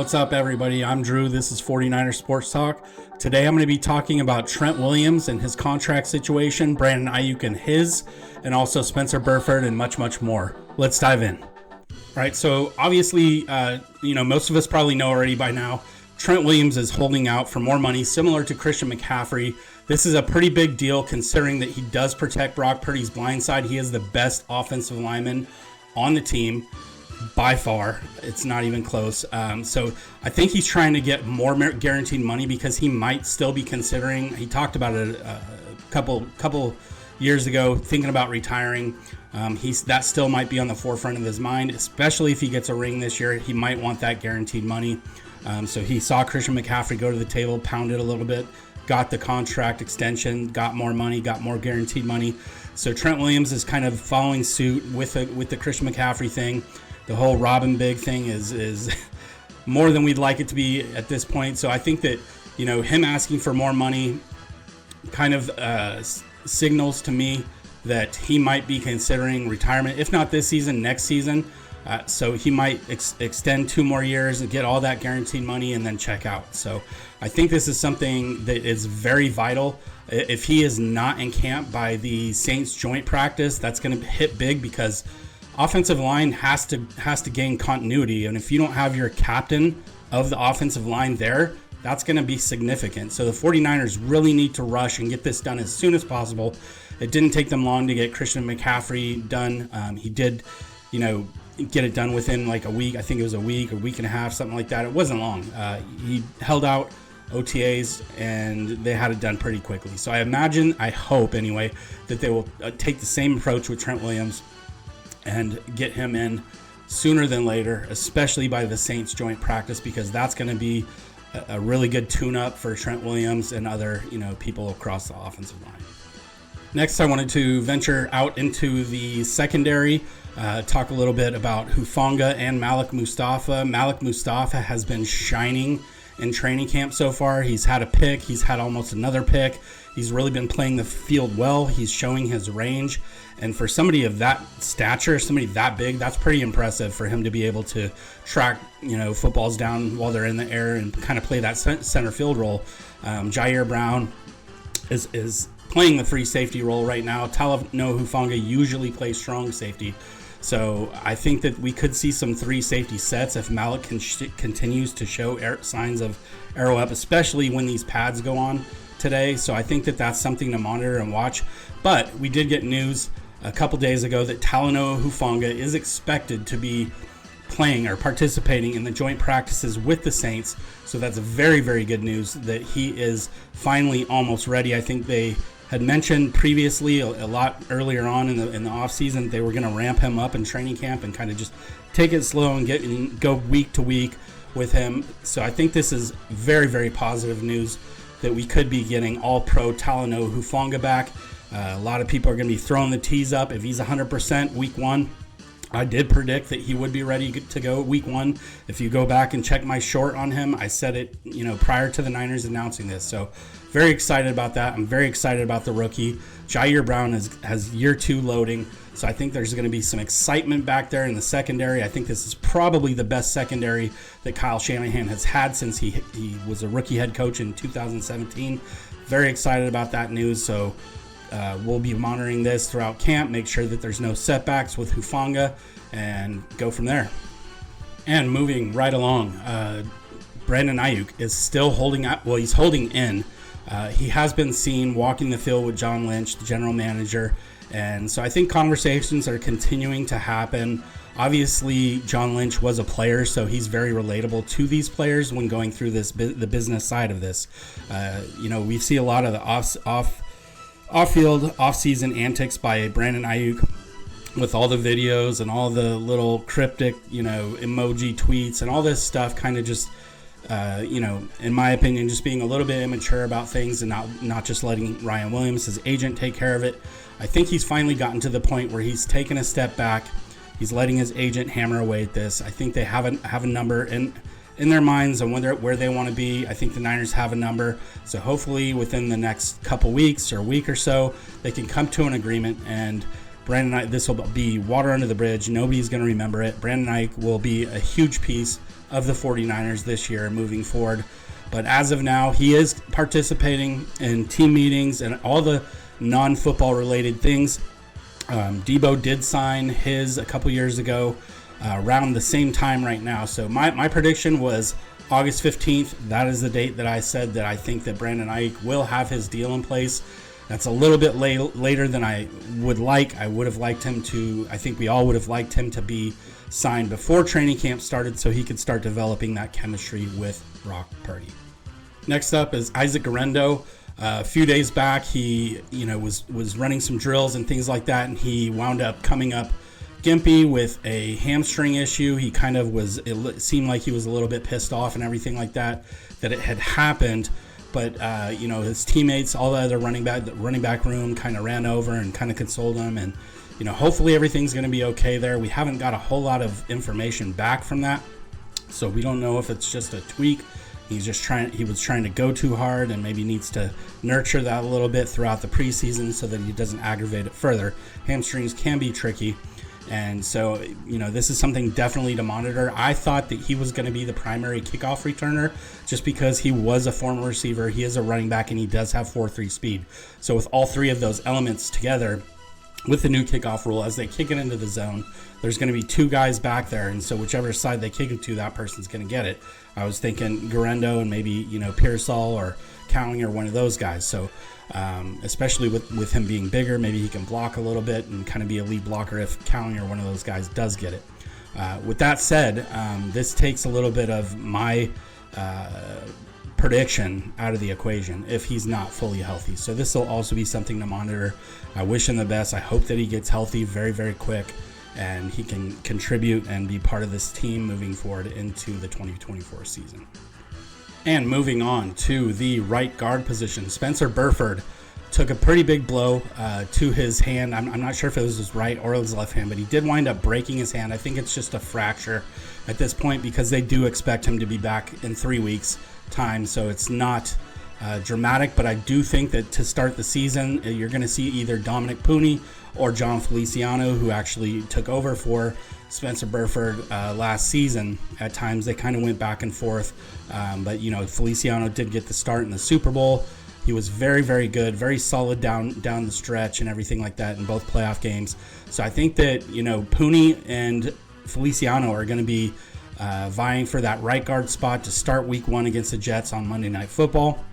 What's up, everybody? I'm Drew. This is 49ers Sports Talk. Today I'm going to be talking about Trent Williams and his contract situation, Brandon Ayuk and his, and also Spencer Burford and much, much more. Let's dive in. All right, so obviously, most of us probably know already by now, Trent Williams is holding out for more money, similar to Christian McCaffrey. This is a pretty big deal considering that he does protect Brock Purdy's blind side. He is the best offensive lineman on the team. By far, it's not even close. So I think he's trying to get more guaranteed money because he might still be considering. He talked about it a couple years ago, thinking about retiring. That still might be on the forefront of his mind, especially if he gets a ring this year. He might want that guaranteed money. So he saw Christian McCaffrey go to the table, pound it a little bit, got the contract extension, got more money, got more guaranteed money. So Trent Williams is kind of following suit with the Christian McCaffrey thing. The whole Robin Big thing is more than we'd like it to be at this point. So I think that, him asking for more money kind of signals to me that he might be considering retirement, if not this season, next season. So he might extend 2 more years and get all that guaranteed money and then check out. So I think this is something that is very vital. If he is not in camp by the Saints joint practice, that's going to hit big because offensive line has to gain continuity, and if you don't have your captain of the offensive line there, that's going to be significant. So the 49ers really need to rush and get this done as soon as possible. It didn't take them long to get Christian McCaffrey done. He did, get it done within like a week. I think it was a week and a half, something like that. It wasn't long. He held out OTAs, and they had it done pretty quickly. So I hope anyway, that they will take the same approach with Trent Williams and get him in sooner than later, especially by the Saints joint practice, because that's going to be a really good tune-up for Trent Williams and other, people across the offensive line. Next, I wanted to venture out into the secondary, talk a little bit about Hufanga and Malik Mustafa. Malik Mustafa has been shining in training camp so far. He's had a pick. He's had almost another pick. He's really been playing the field well. He's showing his range. And for somebody of that stature, somebody that big, that's pretty impressive for him to be able to track, footballs down while they're in the air and kind of play that center field role. Jair Brown is playing the free safety role right now. Talanoa Hufanga usually plays strong safety. So I think that we could see some 3 safety sets if Malik continues to show signs of arrow up, especially when these pads go on today. So I think that that's something to monitor and watch. But we did get news a couple days ago that Talanoa Hufanga is expected to be playing or participating in the joint practices with the Saints. So that's very, very good news that he is finally almost ready. I think they had mentioned previously a lot earlier on in the offseason they were going to ramp him up in training camp and kind of just take it slow and go week to week with him. So I think this is very, very positive news that we could be getting all-pro Talanoa Hufanga back. A lot of people are going to be throwing the tees up if he's 100% week 1. I did predict that he would be ready to go week 1. If you go back and check my short on him, I said it, prior to the Niners announcing this. So very excited about that. I'm very excited about the rookie. Jair Brown has year 2 loading. So I think there's going to be some excitement back there in the secondary. I think this is probably the best secondary that Kyle Shanahan has had since he was a rookie head coach in 2017. Very excited about that news. So we'll be monitoring this throughout camp, make sure that there's no setbacks with Hufanga, and go from there. And moving right along, Brandon Ayuk is still holding up. Well, he's holding in. He has been seen walking the field with John Lynch, the general manager, and so I think conversations are continuing to happen. Obviously, John Lynch was a player, so he's very relatable to these players when going through the business side of this. We see a lot of the off-field, off-season antics by Brandon Ayuk with all the videos and all the little cryptic, emoji tweets and all this stuff kind of just, in my opinion, just being a little bit immature about things and not just letting Ryan Williams, his agent, take care of it. I think he's finally gotten to the point where he's taken a step back. He's letting his agent hammer away at this. I think they have a number in their minds on where they want to be. I think the Niners have a number. So hopefully within the next couple weeks or week or so, they can come to an agreement and Brandon, this will be water under the bridge. Nobody's going to remember it. Brandon Ayuk will be a huge piece of the 49ers this year moving forward. But as of now, he is participating in team meetings and all the non-football related things. Debo did sign his a couple years ago around the same time right now. So my prediction was August 15th. That is the date that I said that I think that Brandon Ayuk will have his deal in place. That's a little bit later than I would like. I would have liked him to, I think we all would have liked him to be signed before training camp started so he could start developing that chemistry with Brock Purdy. Next up is Isaac Guerendo. A few days back, he was running some drills and things like that, and he wound up coming up gimpy with a hamstring issue. He kind of was, it seemed like he was a little bit pissed off and everything like that it had happened. But, his teammates, all the other running back room kind of ran over and kind of consoled him. And, hopefully everything's going to be okay there. We haven't got a whole lot of information back from that. So we don't know if it's just a tweak. He was trying to go too hard and maybe needs to nurture that a little bit throughout the preseason so that he doesn't aggravate it further. Hamstrings can be tricky. And so, this is something definitely to monitor. I thought that he was going to be the primary kickoff returner just because he was a former receiver. He is a running back, and he does have 4.3 speed. So with all three of those elements together, with the new kickoff rule, as they kick it into the zone, there's going to be two guys back there. And so whichever side they kick it to, that person's going to get it. I was thinking Guerendo and maybe, Pearsall or Cowling or one of those guys. So especially with him being bigger, maybe he can block a little bit and kind of be a lead blocker if Cowling or one of those guys does get it. With that said, this takes a little bit of my prediction out of the equation if he's not fully healthy. So this will also be something to monitor. I wish him the best. I hope that he gets healthy very, very quick and he can contribute and be part of this team moving forward into the 2024 season. And moving on to the right guard position, Spencer Burford took a pretty big blow to his hand. I'm not sure if it was his right or his left hand, but he did wind up breaking his hand. I think it's just a fracture at this point because they do expect him to be back in 3 weeks' time, so it's not dramatic, but I do think that to start the season, you're going to see either Dominic Pooney or John Feliciano, who actually took over for Spencer Burford last season. At times they kind of went back and forth, but Feliciano did get the start in the Super Bowl. He was very, very good, very solid down the stretch and everything like that in both playoff games. So I think that Pooney and Feliciano are going to be vying for that right guard spot to start Week 1 against the Jets on Monday Night Football.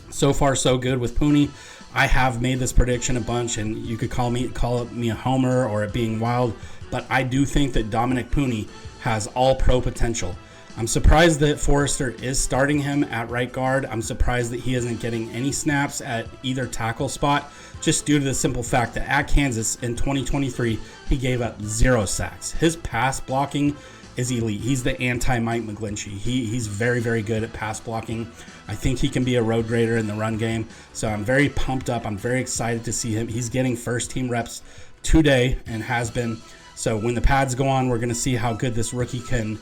So far, so good with Pooney. I have made this prediction a bunch, and you could call it me a homer or it being wild, but I do think that Dominic Pooney has all-pro potential. I'm surprised that Forrester is starting him at right guard. I'm surprised that he isn't getting any snaps at either tackle spot, just due to the simple fact that at Kansas in 2023, he gave up 0 sacks. His pass blocking is elite. He's the anti-Mike McGlinchey. He's very, very good at pass blocking. I think he can be a road grader in the run game. So I'm very pumped up. I'm very excited to see him. He's getting first team reps today and has been. So when the pads go on, we're going to see how good this rookie can.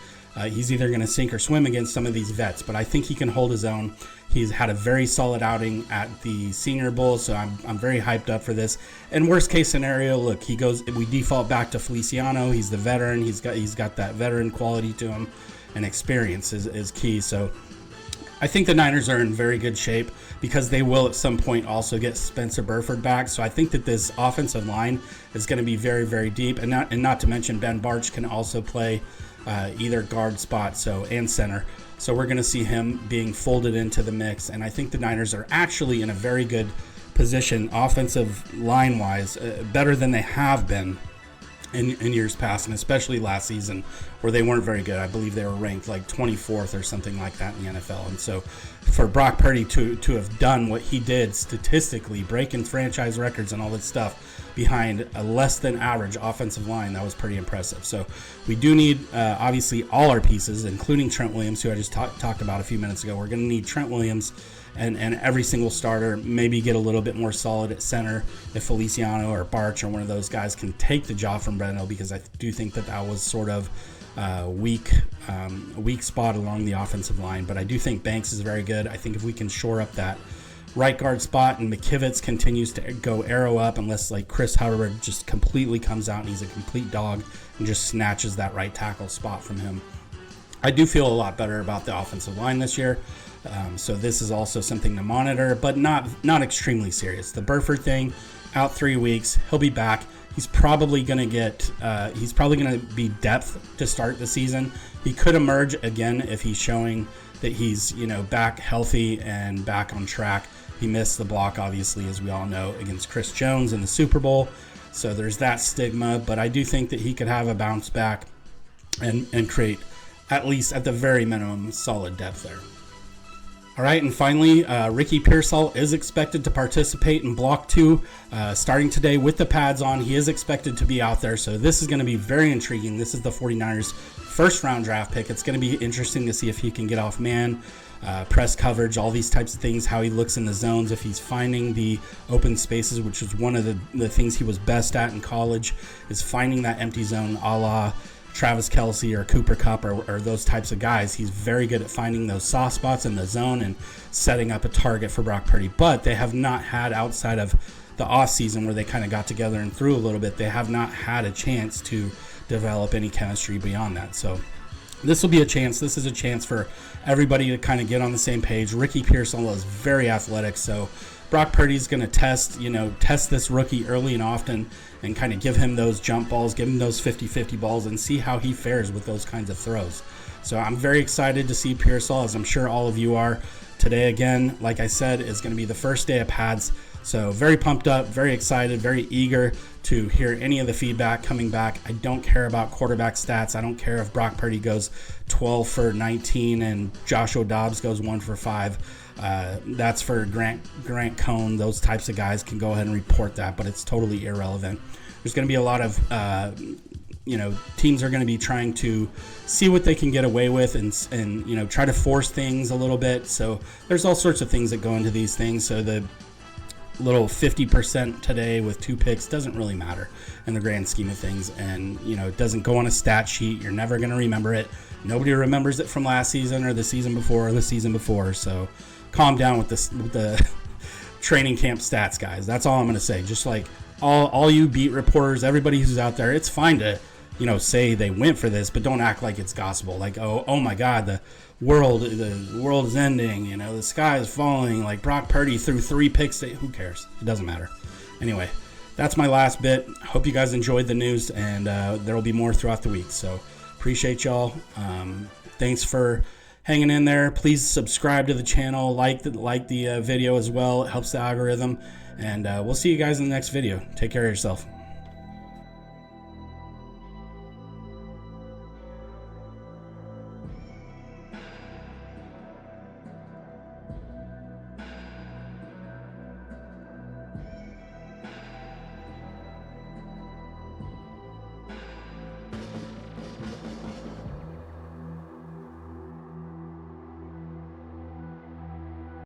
He's either going to sink or swim against some of these vets, but I think he can hold his own. He's had a very solid outing at the Senior Bowl, so I'm very hyped up for this. And worst case scenario, look, we default back to Feliciano. He's the veteran. He's got that veteran quality to him, and experience is key. So I think the Niners are in very good shape because they will at some point also get Spencer Burford back. So I think that this offensive line is going to be very, very deep, and not to mention Ben Barch can also play either guard spot and center. So we're going to see him being folded into the mix, and I think the Niners are actually in a very good position offensive line-wise, better than they have been in years past, and especially last season where they weren't very good. I believe they were ranked like 24th or something like that in the NFL. And so for Brock Purdy to have done what he did statistically, breaking franchise records and all that stuff behind a less than average offensive line, that was pretty impressive. So we do need obviously all our pieces, including Trent Williams, who I just talked about a few minutes ago. We're going to need Trent Williams and every single starter, maybe get a little bit more solid at center if Feliciano or Barch or one of those guys can take the job from Breno, because I do think that was sort of a weak spot along the offensive line. But I do think Banks is very good. I think if we can shore up that right guard spot, and McKivitz continues to go arrow up unless like Chris Hubbard just completely comes out and he's a complete dog and just snatches that right tackle spot from him. I do feel a lot better about the offensive line this year. So this is also something to monitor, but not extremely serious. The Burford thing, out 3 weeks, he'll be back. He's probably going to be depth to start the season. He could emerge again if he's showing that he's, back healthy and back on track. He missed the block, obviously, as we all know, against Chris Jones in the Super Bowl. So there's that stigma, but I do think that he could have a bounce back and create, at least at the very minimum, solid depth there. All right, and finally, Ricky Pearsall is expected to participate in Block 2 starting today with the pads on. He is expected to be out there, so this is going to be very intriguing. This is the 49ers' first-round draft pick. It's going to be interesting to see if he can get off man, press coverage, all these types of things, how he looks in the zones, if he's finding the open spaces, which is one of the things he was best at in college, is finding that empty zone a la Travis Kelce or Cooper Kupp or those types of guys. He's very good at finding those soft spots in the zone and setting up a target for Brock Purdy. But they have not had, outside of the offseason where they kind of got together and threw a little bit, they have not had a chance to develop any chemistry beyond that. So this will be a chance. This is a chance for everybody to kind of get on the same page. Ricky Pearsall is very athletic, so Brock Purdy's going to test this rookie early and often and kind of give him those jump balls, give him those 50-50 balls, and see how he fares with those kinds of throws. So I'm very excited to see Pearsall, as I'm sure all of you are. Today, again, like I said, is going to be the first day of pads. So very pumped up, very excited, very eager to hear any of the feedback coming back. I don't care about quarterback stats. I don't care if Brock Purdy goes 12 for 19 and Joshua Dobbs goes 1 for 5. That's for Grant Cohn. Those types of guys can go ahead and report that, but it's totally irrelevant. There's going to be a lot of teams are going to be trying to see what they can get away with and try to force things a little bit. So there's all sorts of things that go into these things. So the little 50% today with 2 picks doesn't really matter in the grand scheme of things, and it doesn't go on a stat sheet. You're never going to remember it. Nobody remembers it from last season or the season before or the season before. So calm down with the training camp stats, guys. That's all I'm going to say. Just like all you beat reporters, everybody who's out there, it's fine to say they went for this, but don't act like it's gospel. Like, oh my God, the world is ending. The sky is falling. Like Brock Purdy threw 3 picks. Who cares? It doesn't matter. Anyway, that's my last bit. Hope you guys enjoyed the news, and there will be more throughout the week. So appreciate y'all. Thanks for hanging in there. Please subscribe to the channel. Like the video as well. It helps the algorithm. And we'll see you guys in the next video. Take care of yourself.